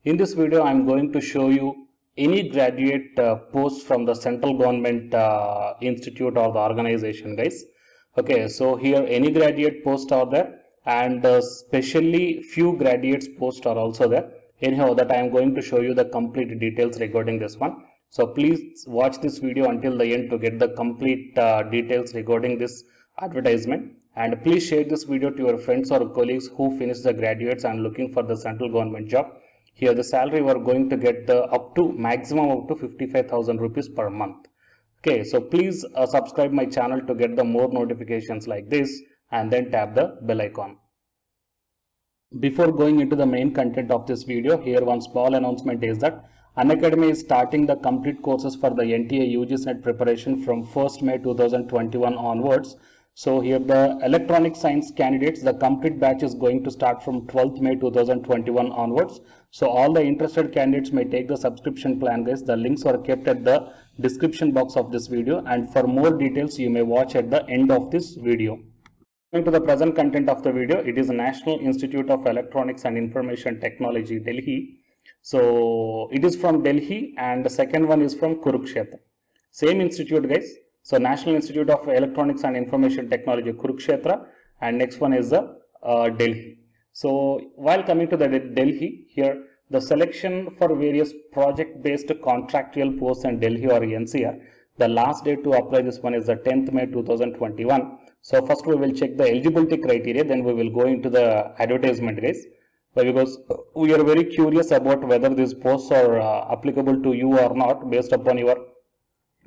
In this video, I am going to show you any graduate post from the central government institute or the organization, guys. Okay, so here any graduate post are there, and specially few graduates post are also there. Anyhow, that I am going to show you the complete details regarding this one. So please watch this video until the end to get the complete details regarding this advertisement. And please share this video to your friends or colleagues who finished the graduates and looking for the central government job. Here the salary we are going to get the maximum up to 55,000 rupees per month. Okay, so please subscribe my channel to get the more notifications like this, and then tap the bell icon. Before going into the main content of this video, here one small announcement is that Unacademy is starting the complete courses for the NTA UG NET preparation from 1st May 2021 onwards. So here the electronic science candidates, the complete batch is going to start from 12th May 2021 onwards. So all the interested candidates may take the subscription plan, guys. The links are kept at the description box of this video, and for more details you may watch at the end of this video. Coming to the present content of the video, it is National Institute of Electronics and Information Technology, Delhi. So it is from Delhi, and the second one is from Kurukshetra. Same institute, guys. So National Institute of Electronics and Information Technology, Kurukshetra, and next one is the Delhi. So while coming to the Delhi, here the selection for various project-based contractual posts in Delhi or NCR, the last date to apply this one is the 10th May 2021. So first we will check the eligibility criteria, then we will go into the advertisement, guys. Because we are very curious about whether these posts are applicable to you or not based upon your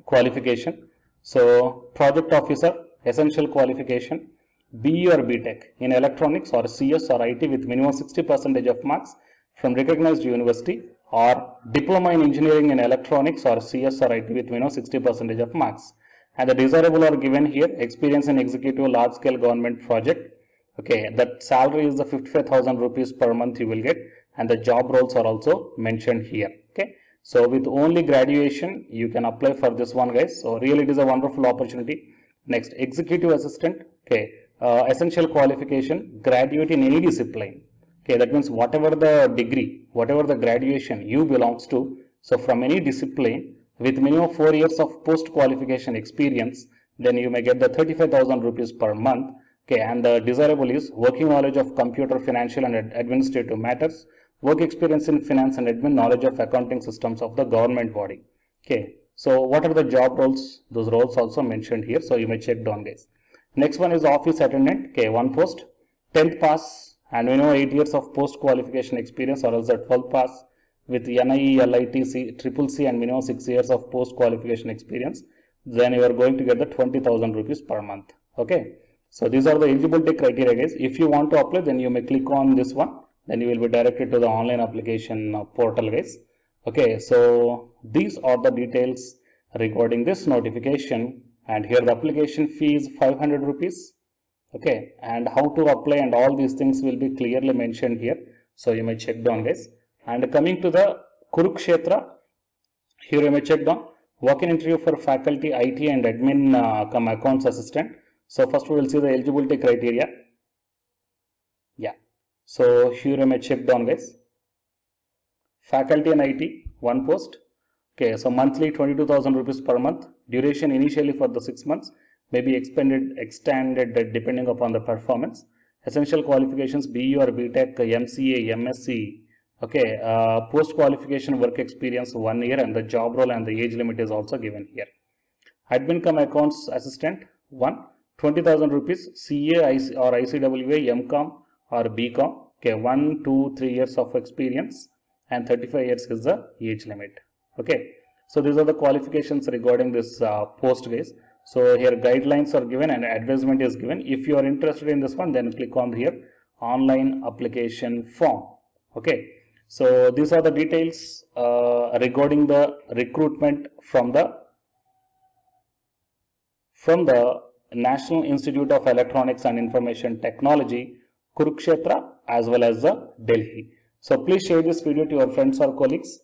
qualification. So project officer, essential qualification, BE or BTech in electronics or CS or IT with minimum 60% of marks from recognized university, or diploma in engineering in electronics or CS or IT with minimum 60% of marks. And the desirable are given here: experience in executive large scale government project. Okay, that salary is the 55,000 rupees per month you will get, and the job roles are also mentioned here. Okay. So with only graduation, you can apply for this one, guys. So really it is a wonderful opportunity. Next, executive assistant. Okay, essential qualification, graduate in any discipline. Okay, that means whatever the degree, whatever the graduation you belongs to, so from any discipline with minimum 4 years of post qualification experience, then you may get the 35,000 rupees per month. Okay, and the desirable is working knowledge of computer, financial and administrative matters, work experience in finance and admin, knowledge of accounting systems of the government body. Okay, so what are the job roles? Those roles also mentioned here, so you may check down, guys. Next one is office attendant. Okay, one post, 10th pass and 8 years of post qualification experience, or else a 12th pass with NIE, LIT, CCC and minimum 6 years of post qualification experience. Then you are going to get the 20,000 rupees per month. Okay, so these are the eligibility criteria, guys. If you want to apply, then you may click on this one. Then you will be directed to the online application portal, guys. Okay, so these are the details regarding this notification, and here the application fee is 500 rupees. Okay, and how to apply and all these things will be clearly mentioned here, so you may check down, guys. And coming to the Kurukshetra, here you may check down walk-in interview for faculty, IT and admin come accounts assistant. So first we will see the eligibility criteria. Yeah. So here you may check down, guys. Faculty and IT, one post. Okay, so monthly 22,000 rupees per month. Duration initially for the 6 months, may be extended depending upon the performance. Essential qualifications: BE or BTech, MCA, MSc. Okay, post qualification work experience 1 year, and the job role and the age limit is also given here. Admin come accounts assistant, 20,000 rupees. CA or ICWA, MCom or BCom. Okay, 1, 2, 3 years of experience, and 35 years is the age limit. Okay, so these are the qualifications regarding this post, guys. So here guidelines are given and advertisement is given. If you are interested in this one, then click on here online application form. Okay, so these are the details regarding the recruitment from the National Institute of Electronics and Information Technology, Kurukshetra, as well as the Delhi. So please share this video to your friends or colleagues,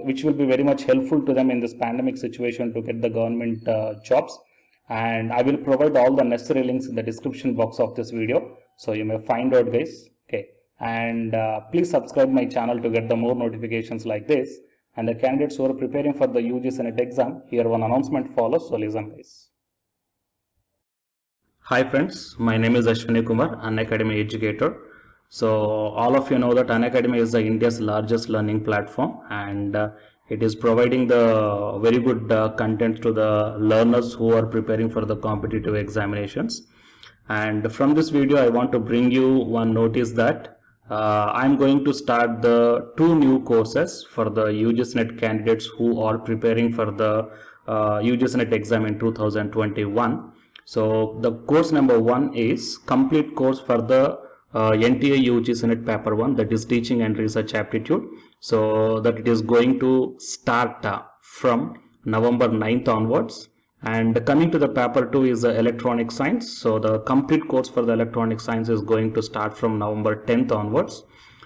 which will be very much helpful to them in this pandemic situation to get the government jobs. And I will provide all the necessary links in the description box of this video, so you may find out, guys. Okay, and please subscribe my channel to get the more notifications like this. And the candidates who are preparing for the UGC NET exam, here one announcement follows, so listen guys. Hi friends, my name is Ashwini Kumar, Unacademy educator. So all of you know that Unacademy is India's largest learning platform, and it is providing the very good content to the learners who are preparing for the competitive examinations. And from this video I want to bring you one notice that I'm going to start the 2 new courses for the UGC NET candidates who are preparing for the UGC NET exam in 2021. So the course number 1 is complete course for the NTA UGC NET paper 1, that is teaching and research aptitude. So that it is going to start from November 9th onwards. And coming to the paper 2 is the electronic science. So the complete course for the electronic science is going to start from November 10th onwards.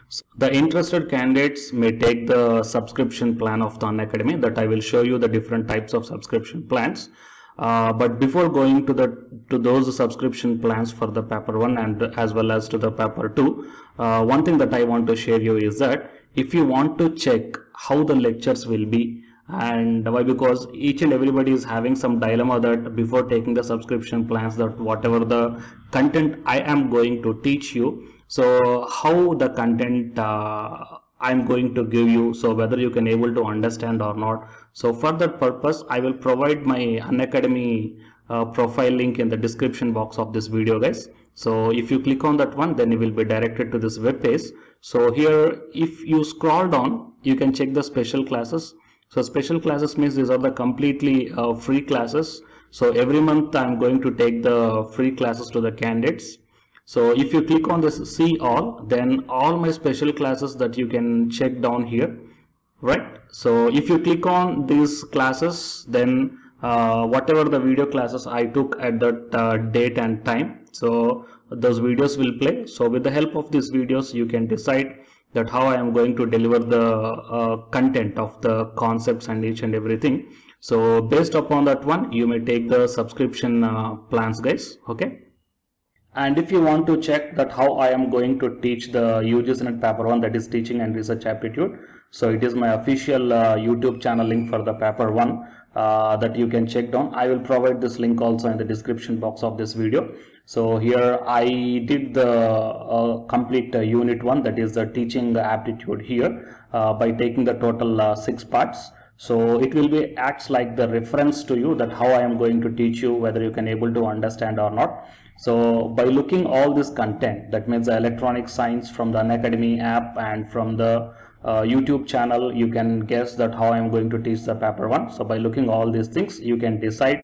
So the interested candidates may take the subscription plan of the Unacademy, that I will show you the different types of subscription plans. But before going to those subscription plans for the paper 1 and as well as to the paper 2, one thing that I want to share you is that if you want to check how the lectures will be, and why, because each and everybody is having some dilemma that before taking the subscription plans, that whatever the content I am going to teach you, so how the content I'm going to give you, so whether you can able to understand or not. So for that purpose I will provide my Unacademy profile link in the description box of this video guys. So if you click on that one, then you will be directed to this web page. So here if you scroll down, you can check the special classes. So special classes means these are the completely free classes. So every month I'm going to take the free classes to the candidates. So if you click on this see all, then all my special classes that you can check down here, right? So if you click on these classes, then whatever the video classes I took at that date and time, so those videos will play. So with the help of these videos you can decide that how I am going to deliver the content of the concepts and each and everything. So based upon that one, you may take the subscription plans guys, okay? And if you want to check that how I am going to teach the UGC NET paper 1, that is teaching and research aptitude, so it is my official YouTube channel link for the paper 1 that you can check down. I will provide this link also in the description box of this video. So here I did the complete unit 1, that is the teaching aptitude here by taking the total 6 parts. So it will be acts like the reference to you that how I am going to teach you, whether you can able to understand or not. So by looking all this content, that means the electronic science from the Unacademy app and from the YouTube channel, you can guess that how I am going to teach the paper 1. So by looking all these things, you can decide